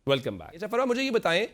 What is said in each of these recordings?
Welcome back. अच्छा फरवा, मुझे ये बताएं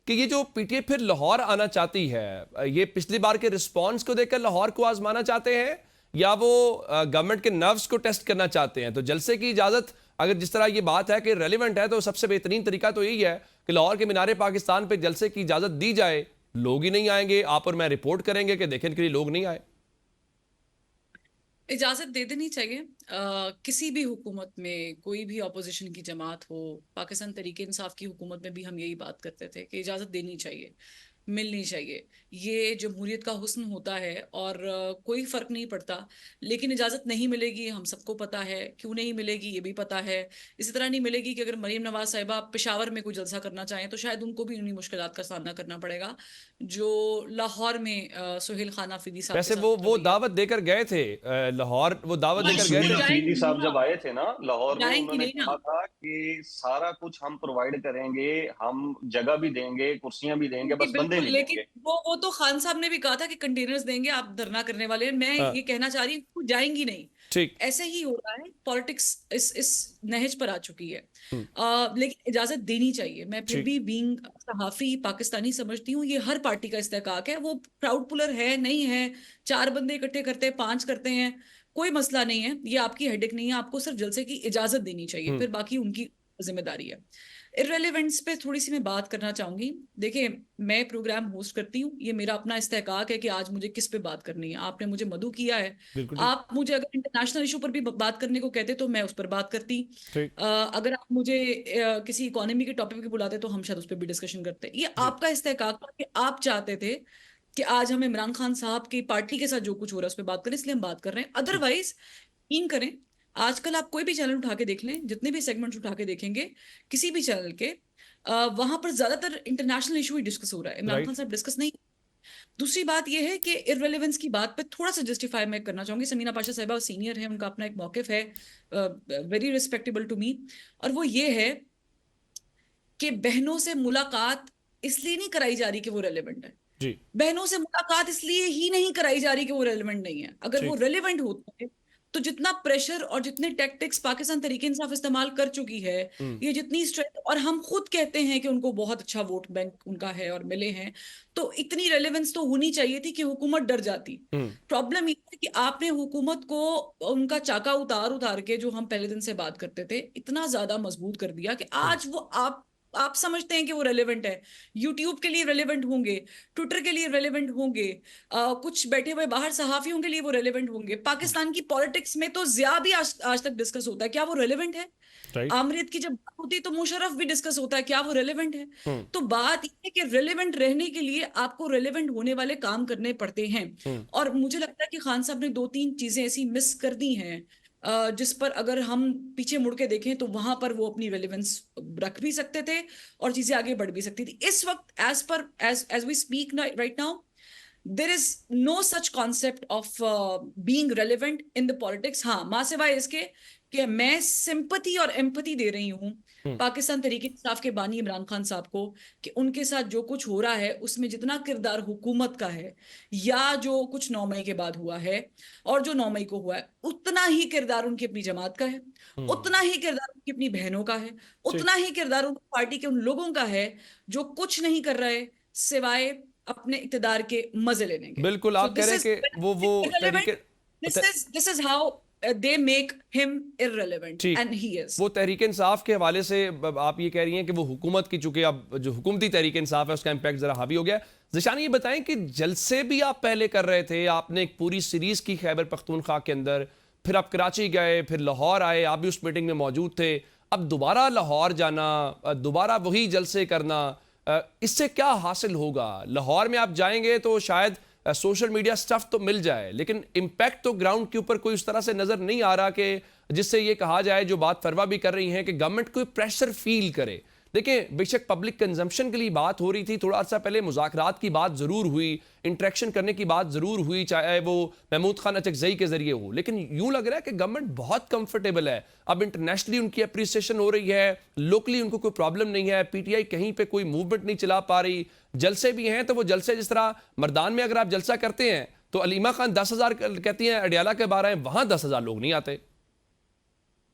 कि ये जो पीटीआई फिर लाहौर आना चाहती है, ये पिछली बार के रिस्पांस को देखकर लाहौर को आजमाना चाहते हैं या वो गवर्नमेंट के नर्व्स को टेस्ट करना चाहते हैं? तो जलसे की इजाजत, अगर जिस तरह ये बात है कि रेलिवेंट है, तो सबसे बेहतरीन तरीका तो यही है कि लाहौर के मीनारे पाकिस्तान पे जलसे की इजाजत दी जाए। लोग ही नहीं आएंगे, आप और मैं रिपोर्ट करेंगे कि देखने के लिए लोग नहीं आए। इजाजत दे देनी चाहिए। किसी भी हुकूमत में कोई भी ऑपोजिशन की जमात हो, पाकिस्तान तरीके इंसाफ की हुकूमत में भी हम यही बात करते थे कि इजाजत देनी चाहिए, मिलनी चाहिए। ये जमहूरियत का हुस्न होता है और कोई फर्क नहीं पड़ता। लेकिन इजाजत नहीं मिलेगी, हम सबको पता है क्यों नहीं मिलेगी, ये भी पता है। इसी तरह नहीं मिलेगी कि अगर मरीम नवाज साहिबा पेशावर में कोई जलसा करना चाहें तो शायद उनको भी उन्हीं मुश्किलात का सामना करना पड़ेगा जो लाहौर में सुहेल खान आफरीदी साहब के वैसे वो साथ वो रवैया। दावत देकर गए थे लाहौर, वो दावत हाँ, देकर गए वो थे। सुनील अफरीदी जाएंगी साहब ना, जब आए थे ना लाहौर में, जाएंगी उन्होंने नहीं ना। कहा था कि सारा कुछ हम प्रोवाइड करेंगे, हम जगह भी देंगे, कुर्सियां भी देंगे, जी बस बंदे बिल्कुल, नहीं लेकिन देंगे। वो तो खान साहब ने भी कहा था कि कंटेनर्स देंगे आप धरना करने वाले। मैं हाँ, ये कहना चाह रही हूँ वो जाएंगी नहीं। ठीक। ऐसे ही हो रहा है, पॉलिटिक्स इस नहज पर आ चुकी है। हम्म, लेकिन इजाजत देनी चाहिए। मैं फिर ठीक। भी बीइंग सहाफी पाकिस्तानी समझती हूँ ये हर पार्टी का इस्तेहकाक है। वो क्राउड पुलर है नहीं है, चार बंदे इकट्ठे करते हैं, पांच करते हैं, कोई मसला नहीं है। ये आपकी हेडेक नहीं है, आपको सिर्फ जलसे की इजाजत देनी चाहिए, हम्म, फिर बाकी उनकी जिम्मेदारी है। इररेलेवेंट्स पे थोड़ी सी मैं बात करना चाहूंगी। देखिए, मैं प्रोग्राम होस्ट करती हूँ, ये मेरा अपना इस्तेहकाक है कि आज मुझे किस पे बात करनी है। आपने मुझे मदू किया है, बिल्कुल ठीक। आप मुझे अगर इंटरनेशनल इशू पर भी बात करने को कहते तो मैं उस पर बात करती। ठीक। अगर आप मुझे किसी इकोनॉमी के टॉपिक पे बुलाते तो हम शायद उस पर भी डिस्कशन करते। ये जी। आपका इस्तेहकाक था कि आप चाहते थे कि आज हम इमरान खान साहब की पार्टी के साथ जो कुछ हो रहा है उस पर बात करें, इसलिए हम बात कर रहे हैं। ठीक। अदरवाइज यकीन करें, आजकल आप कोई भी चैनल उठा के देख लें, जितने भी सेगमेंट्स उठा के देखेंगे किसी भी चैनल के, वहां पर ज्यादातर इंटरनेशनल इशू ही डिस्कस हो रहा है, इमरान खान राइट। साहब डिस्कस नहीं। दूसरी बात यह है कि इररेलेवेंस की बात पे थोड़ा सा जस्टिफाई मैं करना चाहूंगी। समीना पाशा साहिबा सीनियर है, उनका अपना एक मौकिफ है, वेरी रिस्पेक्टेबल टू मी। और वो ये है कि बहनों से मुलाकात इसलिए नहीं कराई जा रही कि वो रेलिवेंट है। जी। बहनों से मुलाकात इसलिए ही नहीं कराई जा रही कि वो रेलिवेंट नहीं है। अगर वो ठीक। रेलिवेंट होता है तो जितना प्रेशर और जितने टैक्टिक्स पाकिस्तान तरीके इंसाफ इस्तेमाल कर चुकी है, हम्म, ये जितनी स्ट्रेंथ, और हम खुद कहते हैं कि उनको बहुत अच्छा वोट बैंक उनका है और मिले हैं, तो इतनी रेलेवेंस तो होनी चाहिए थी कि हुकूमत डर जाती। हम्म, प्रॉब्लम ये है कि आपने हुकूमत को उनका चाका उतार उतार के, जो हम पहले दिन से बात करते थे, इतना ज्यादा मजबूत कर दिया कि हम्म, आज वो आप समझते हैं कि वो रेलेवेंट है, यूट्यूब के लिए रेलेवेंट होंगे, ट्विटर के लिए रेलेवेंट होंगे, कुछ बैठे हुए बाहर सहाफियों के लिए वो रेलेवेंट होंगे। पाकिस्तान की पॉलिटिक्स में तो ज्या भी आज तक डिस्कस होता है, क्या वो रेलेवेंट है? राइट। आमरीत की जब बात होती है तो मुशर्रफ भी डिस्कस होता है, क्या वो रेलेवेंट है? हम्म, तो बात यह है कि रेलेवेंट रहने के लिए आपको रेलेवेंट होने वाले काम करने पड़ते हैं। हम्म, और मुझे लगता है कि खान साहब ने दो तीन चीजें ऐसी मिस कर दी हैं, जिस पर अगर हम पीछे मुड़ के देखें तो वहां पर वो अपनी रेलेवेंस रख भी सकते थे और चीजें आगे बढ़ भी सकती थी। इस वक्त as we speak right now, there is no such concept of being relevant in the politics. हाँ, माँ सिवाय इसके कि मैं सिंपथी और एम्पथी दे रही हूँ हम्म, पाकिस्तान तरीके इंसाफ के बानी इमरान खान साहब को, कि उनके साथ जो कुछ हो रहा है उसमें जितना किरदार हुकूमत का है, या जो कुछ 9 मई के बाद हुआ है और जो 9 मई को हुआ है, उतना ही किरदार उनकी अपनी जमात का है, हम्म, उतना ही किरदार उनकी अपनी बहनों का है, ठीक। उतना ही किरदार उनकी पार्टी के उन लोगों का है जो कुछ नहीं कर रहे सिवाय अपने इक़्तिदार के मजे लेने के। बिल्कुल, सो आप कह दिस रहे हैं इज कि वो irrelevant, Tehreek-e this is how they make him irrelevant ठीक, and he is। वो तहरीक इंसाफ के हवाले से आप ये कह रही हैं कि वो हुकूमत की, चूंकि अब जो हुकूमती तहरीक इंसाफ है उसका इम्पैक्ट जरा हावी हो गया। ज़िशान, ये बताएं कि जलसे भी आप पहले कर रहे थे, आपने एक पूरी सीरीज की खैबर पख्तूनख्वा के अंदर, फिर आप कराची गए, फिर लाहौर आए, आप भी उस मीटिंग में मौजूद थे। अब दोबारा लाहौर जाना, दोबारा वही जलसे करना, इससे क्या हासिल होगा? लाहौर में आप जाएंगे तो शायद सोशल मीडिया स्टफ तो मिल जाए, लेकिन इम्पैक्ट तो ग्राउंड के ऊपर कोई उस तरह से नजर नहीं आ रहा कि जिससे ये कहा जाए, जो बात फरवा भी कर रही हैं, कि गवर्नमेंट कोई प्रेशर फील करे। देखिए, बेशक पब्लिक कंजम्पशन के लिए बात हो रही थी, थोड़ा अर्सा पहले मुज़ाकरात की बात जरूर हुई, इंटरेक्शन करने की बात जरूर हुई, चाहे वो महमूद खान अचकजई के जरिए हो, लेकिन यूं लग रहा है कि गवर्नमेंट बहुत कंफर्टेबल है। अब इंटरनेशनली उनकी अप्रिसिएशन हो रही है, लोकली उनको कोई प्रॉब्लम नहीं है, पीटीआई कहीं पे कोई मूवमेंट नहीं चला पा रही। जलसे भी हैं तो वो जलसे, जिस तरह मर्दान में अगर आप जलसा करते हैं तो अलीमा खान 10,000 कहती हैं, अडियाला के 12 हैं, वहां 10,000 लोग नहीं आते।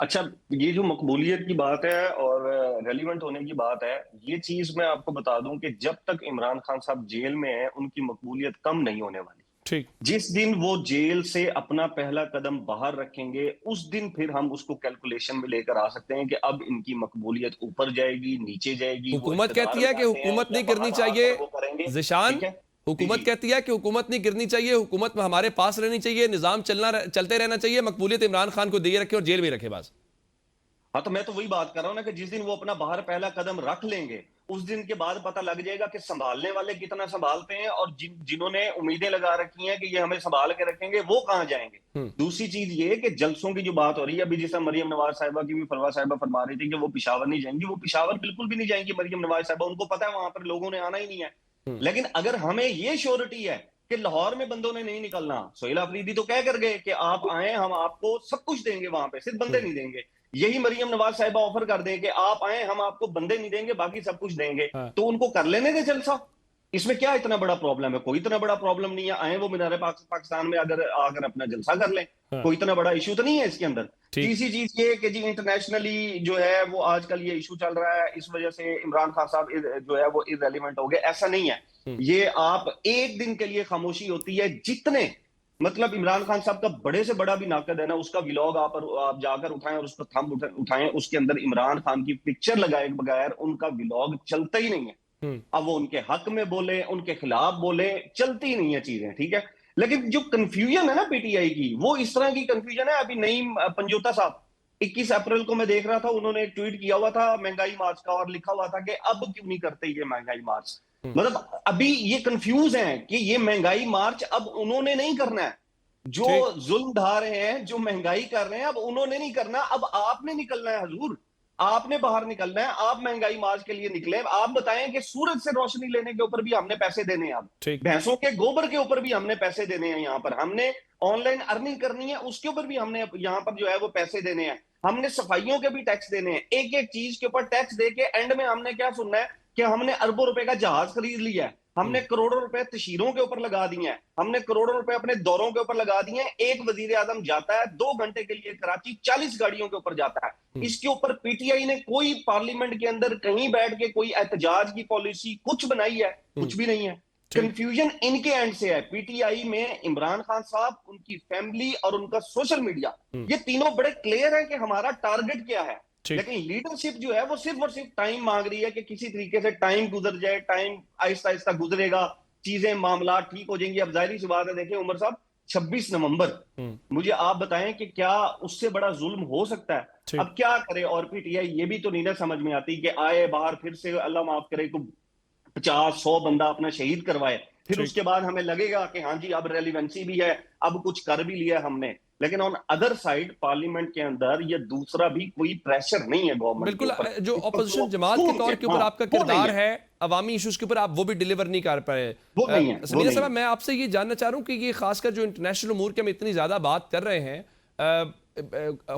अच्छा, ये जो मकबूलियत की बात है और रेलिवेंट होने की बात है, ये चीज मैं आपको बता दूं कि जब तक इमरान खान साहब जेल में हैं, उनकी मकबूलियत कम नहीं होने वाली। ठीक। जिस दिन वो जेल से अपना पहला कदम बाहर रखेंगे, उस दिन फिर हम उसको कैलकुलेशन में लेकर आ सकते हैं कि अब इनकी मकबूलियत ऊपर जाएगी, नीचे जाएगी, वो हुकूमत इख्तिदार कहती है में कि आते हैं हुकूमत या नहीं गिरनी बाहर चाहिए। आकर वो करेंगे। जिशान, ठीक है जी हुकूमत जी। कहती है कि हुकूमत नहीं गिरनी चाहिए, हुकूमत में हमारे पास रहनी चाहिए, निजाम चलते रहना चाहिए, मकबूलियत इमरान खान को दिए रखे और जेल में रखे बस। हाँ, तो मैं तो वही बात कर रहा हूँ ना कि जिस दिन वो अपना बाहर पहला कदम रख लेंगे, उस दिन के बाद पता लग जाएगा कि संभालने वाले कितना संभालते हैं और जिन्होंने उम्मीदें लगा रखी हैं कि ये हमें संभाल के रखेंगे, वो कहाँ जाएंगे। हम्म। दूसरी चीज ये कि जलसों की जो बात हो रही है, अभी जैसा मरियम नवाज साहिबा की भी फरवा साहिबा फरमा रही थी कि वो पिशावर नहीं जाएंगी, वो पिशावर बिल्कुल भी नहीं जाएंगी मरियम नवाज साहिबा, उनको पता है वहां पर लोगों ने आना ही नहीं है। हम्म। लेकिन अगर हमें ये श्योरिटी है कि लाहौर में बंदों ने नहीं निकलना, सोहेल अफरीदी तो कह कर गए कि आप आए, हम आपको सब कुछ देंगे, वहां पे सिर्फ बंदे हम्म। नहीं देंगे। यही मरियम नवाज साहिबा ऑफर कर दे कि आप आए, हम आपको बंदे नहीं देंगे, बाकी सब कुछ देंगे, हाँ। तो उनको कर लेने दे जलसा। इसमें क्या इतना बड़ा प्रॉब्लम है? कोई इतना बड़ा प्रॉब्लम नहीं है, आए वो मीनार पाकिस्तान में अगर आकर अपना जलसा कर लें, हाँ। कोई इतना बड़ा इशू तो नहीं है इसके अंदर। ठीक। तीसरी चीज ये कि जी इंटरनेशनली जो है वो आजकल ये इशू चल रहा है, इस वजह से इमरान खान साहब जो है वो इररेलेवेंट हो गए, ऐसा नहीं है। हम्म। ये आप एक दिन के लिए खामोशी होती है, जितने मतलब इमरान खान साहब का बड़े से बड़ा भी नाकद है ना, उसका व्लॉग आप जाकर उठाएं और उस पर थंब उठाएं, उसके अंदर इमरान खान की पिक्चर लगाए बगैर उनका व्लॉग चलता ही नहीं है। हम्म। अब वो उनके हक में बोले, उनके खिलाफ बोले, चलती नहीं है चीजें, ठीक है। लेकिन जो कंफ्यूजन है ना पीटीआई की, वो इस तरह की कंफ्यूजन है। अभी नईम पंजोता साहब 21 अप्रैल को मैं देख रहा था, उन्होंने एक ट्वीट किया हुआ था महंगाई मार्च का, और लिखा हुआ था कि अब क्यों नहीं करते ये महंगाई मार्च। हम्म। मतलब अभी ये कंफ्यूज हैं कि ये महंगाई मार्च अब उन्होंने नहीं करना है। जो ठीक। जुल्म ढा रहे हैं, जो महंगाई कर रहे हैं, अब उन्होंने नहीं करना, अब आपने निकलना है हजूर। आपने बाहर निकलना है, आप महंगाई मार्च के लिए निकले। आप बताएं कि सूरज से रोशनी लेने के ऊपर भी हमने पैसे देने हैं, अब ठीक। भैंसों के गोबर के ऊपर भी हमने पैसे देने हैं, यहाँ पर हमने ऑनलाइन अर्निंग करनी है, उसके ऊपर भी हमने यहाँ पर जो है वो पैसे देने हैं, हमने सफाइयों के भी टैक्स देने हैं। एक एक चीज के ऊपर टैक्स दे के एंड में हमने क्या सुनना है कि हमने अरबों रुपए का जहाज खरीद लिया है, हमने करोड़ों रुपए तशहीरों के ऊपर लगा दिए हैं, हमने करोड़ों रुपए अपने दौरों के ऊपर लगा दिए हैं। एक वजीर आजम जाता है 2 घंटे के लिए कराची, 40 गाड़ियों के ऊपर जाता है। इसके ऊपर पीटीआई ने कोई पार्लियामेंट के अंदर कहीं बैठ के कोई एहतजाज की पॉलिसी कुछ बनाई है? कुछ भी नहीं है। ठीक। कंफ्यूजन इनके एंड से है। पीटीआई में इमरान खान साहब, उनकी फैमिली और उनका सोशल मीडिया, ये तीनों बड़े क्लियर है कि हमारा टारगेट क्या है। ठीक। लेकिन लीडरशिप जो है वो सिर्फ और सिर्फ टाइम मांग रही है कि किसी तरीके से टाइम गुजर जाए, टाइम आहिस्ता आहिस्ता गुजरेगा, चीजें मामला ठीक हो जाएंगी। अब जाहिर सी बात है, देखिए उमर साहब, 26 नवंबर, मुझे आप बताएं कि क्या उससे बड़ा जुल्म हो सकता है? ठीक। अब क्या करे? और पीटीआई ये भी तो नहीं ना समझ में आती कि आए बाहर फिर से अल्लाह माफ करे तो 50-100 बंदा अपना शहीद करवाए, फिर ठीक। उसके बाद हमें लगेगा कि हाँ जी अब रेलिवेंसी भी है, अब कुछ कर भी लिया हमने। लेकिन ऑन अदर साइड पार्लियामेंट के अंदर ये दूसरा भी कोई प्रेशर नहीं है गवर्नमेंट के बिल्कुल। ऊपर, जो इस पर ऑपोजिशन वो जमात के तौर के ऊपर हाँ, आपका वो नहीं किरदार है, अवामी इश्यूज के ऊपर आप वो भी डिलीवर नहीं कर पाए। वो नहीं है, वो समीना नहीं साहब, है। मैं आपसे ये जानना चाह रहा हूँ कि ये खासकर जो इंटरनेशनल उमूर की हम इतनी ज़्यादा बात कर रहे हैं,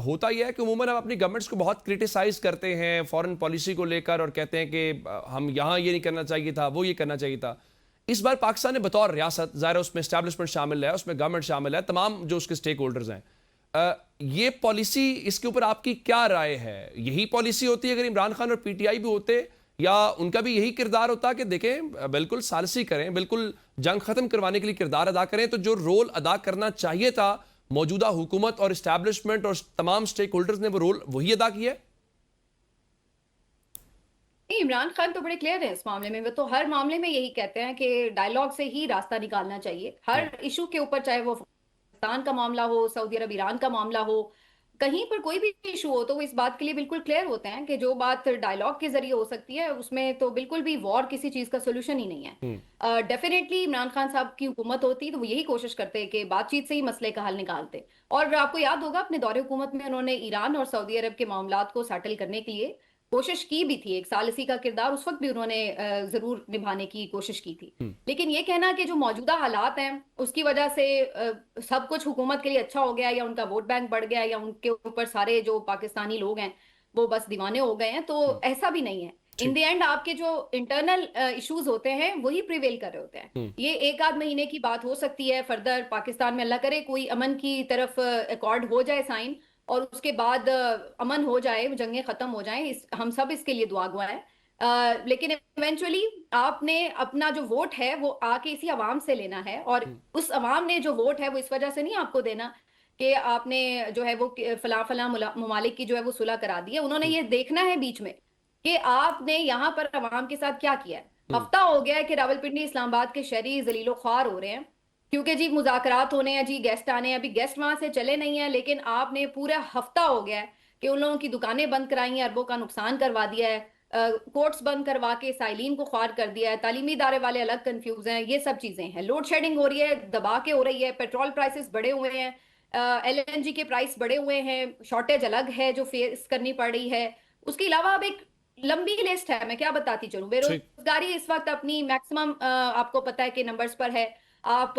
होता यह है कि उमूमन हम अपनी गवर्नमेंट्स को बहुत क्रिटिसाइज करते हैं फॉरेन पॉलिसी को लेकर और कहते हैं कि हम यहाँ ये नहीं करना चाहिए था, वो ये करना चाहिए था। इस बार पाकिस्तान ने बतौर रियासत, ज़ाहिर है उसमें एस्टैब्लिशमेंट शामिल है, उसमें गवर्नमेंट शामिल है, तमाम जो उसके स्टेक होल्डर्स हैं, ये पॉलिसी, इसके ऊपर आपकी क्या राय है? यही पॉलिसी होती है अगर इमरान खान और पीटीआई भी होते, या उनका भी यही किरदार होता कि देखें बिल्कुल सालसी करें, बिल्कुल जंग खत्म करवाने के लिए किरदार अदा करें, तो जो रोल अदा करना चाहिए था मौजूदा हुकूमत और इस्टेब्लिशमेंट और तमाम स्टेक होल्डर्स ने वो रोल वही अदा किया? इमरान खान तो बड़े क्लियर है इस मामले में। वो तो हर मामले में यही कहते हैं कि डायलॉग से ही रास्ता निकालना चाहिए हर इशू के ऊपर, चाहे वो पाकिस्तान का मामला हो, सऊदी अरब ईरान का मामला हो, कहीं पर कोई भी इशू हो, तो वो इस बात के लिए बिल्कुल क्लियर होते हैं कि जो बात डायलॉग के जरिए हो सकती है उसमें तो बिल्कुल भी वॉर किसी चीज का सोल्यूशन ही नहीं है। डेफिनेटली इमरान खान साहब की हुकूमत होती तो वो यही कोशिश करते कि बातचीत से ही मसले का हल निकालते। और आपको याद होगा अपने दौरे हुकूमत में उन्होंने ईरान और सऊदी अरब के मामलात को सेटल करने के लिए कोशिश की भी थी। एक सालसी का किरदार उस वक्त भी उन्होंने जरूर निभाने की कोशिश की थी। लेकिन ये कहना कि जो मौजूदा हालात हैं उसकी वजह से सब कुछ हुकूमत के लिए अच्छा हो गया, या उनका वोट बैंक बढ़ गया, या उनके ऊपर सारे जो पाकिस्तानी लोग हैं वो बस दीवाने हो गए हैं, तो ऐसा भी नहीं है। इन द एंड आपके जो इंटरनल इश्यूज होते हैं वही प्रिवेल कर रहे होते हैं। ये एक आध महीने की बात हो सकती है, फर्दर पाकिस्तान में अल्लाह करे कोई अमन की तरफ अकॉर्ड हो जाए साइन, और उसके बाद अमन हो जाए, जंगें खत्म हो जाएं, हम सब इसके लिए दुआ गवाएं। लेकिन इवेंचुअली आपने अपना जो वोट है वो आके इसी आवाम से लेना है, और उस आवाम ने जो वोट है वो इस वजह से नहीं आपको देना कि आपने जो है वो फला फला ममालिक की जो है वो सुलह करा दी है। उन्होंने ये देखना है बीच में कि आपने यहाँ पर आवाम के साथ क्या किया है। हफ्ता हो गया है कि रावलपिंडी इस्लामाबाद के शहरी जलीलो ख्वार हो रहे हैं क्योंकि जी मुज़ाकरात होने हैं, जी गेस्ट आने हैं। अभी गेस्ट वहां से चले नहीं है, लेकिन आपने पूरा हफ्ता हो गया है कि उन लोगों की दुकानें बंद कराई हैं, अरबों का नुकसान करवा दिया है, कोर्ट्स बंद करवा के साइलिन को ख्वार कर दिया है, तालीमी इदारे वाले अलग कंफ्यूज हैं। ये सब चीजें हैं, लोड शेडिंग हो रही है, दबा के हो रही है, पेट्रोल प्राइसेस बढ़े हुए हैं, LNG के प्राइस बढ़े हुए हैं, शॉर्टेज अलग है जो फेस करनी पड़ रही है। उसके अलावा अब एक लंबी लिस्ट है, मैं क्या बताती चलूं। बेरोजगारी इस वक्त अपनी मैक्सिमम आपको पता है कि नंबर्स पर है। आप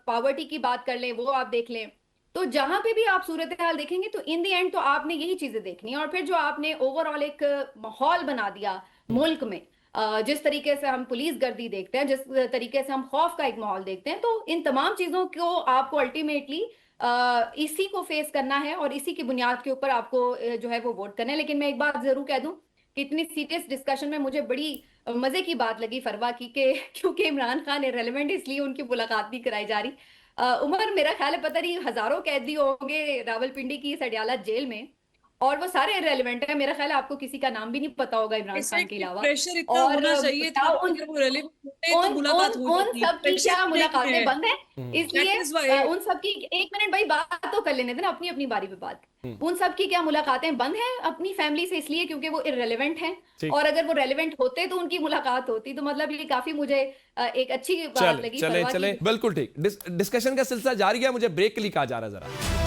पॉवर्टी की बात कर लें, वो आप देख लें। तो जहां पे भी आप सूरत हाल देखेंगे तो इन दी एंड तो आपने यही चीजें देखनी है। और फिर जो आपने ओवरऑल एक माहौल बना दिया मुल्क में, जिस तरीके से हम पुलिस गर्दी देखते हैं, जिस तरीके से हम खौफ का एक माहौल देखते हैं, तो इन तमाम चीजों को आपको अल्टीमेटली इसी को फेस करना है और इसी की बुनियाद के ऊपर आपको जो है वो वोट करना है। लेकिन मैं एक बात जरूर कह दूं कि इतनी सीरियस डिस्कशन में मुझे बड़ी मजे की बात लगी फरवा की कि क्योंकि इमरान खान इररिलेवेंट इसलिए उनकी मुलाकात नहीं कराई जा रही। उमर, मेरा ख्याल है पता नहीं हजारों कैदी होंगे रावलपिंडी की इस अडयाला जेल में, और वो सारे इररिलेवेंट है। मेरा ख्याल है आपको किसी का नाम भी नहीं पता होगा इमरान खान के अलावा। प्रेशर इतना और होना चाहिए था, अगर वो relevant होते तो मुलाकात हो उन जाती। सब की Pressure क्या नहीं मुलाकातें है। बंद हैं, इसलिए That is why- उन सब की एक मिनट भाई बात तो कर लेने देना, अपनी अपनी बारी पे बात। उन सब की क्या मुलाकातें बंद हैं अपनी फैमिली से, इसलिए क्योंकि वो इररिलेवेंट हैं। ठीक। और अगर वो रेलेवेंट होते तो उनकी मुलाकात होती। तो मतलब ये काफी मुझे एक अच्छी बात चले लगी चले फरवा की। चले बिल्कुल ठीक। डिस्कशन का सिलसिला जारी है, मुझे ब्रेक के लिए कहा जा रहा है जरा।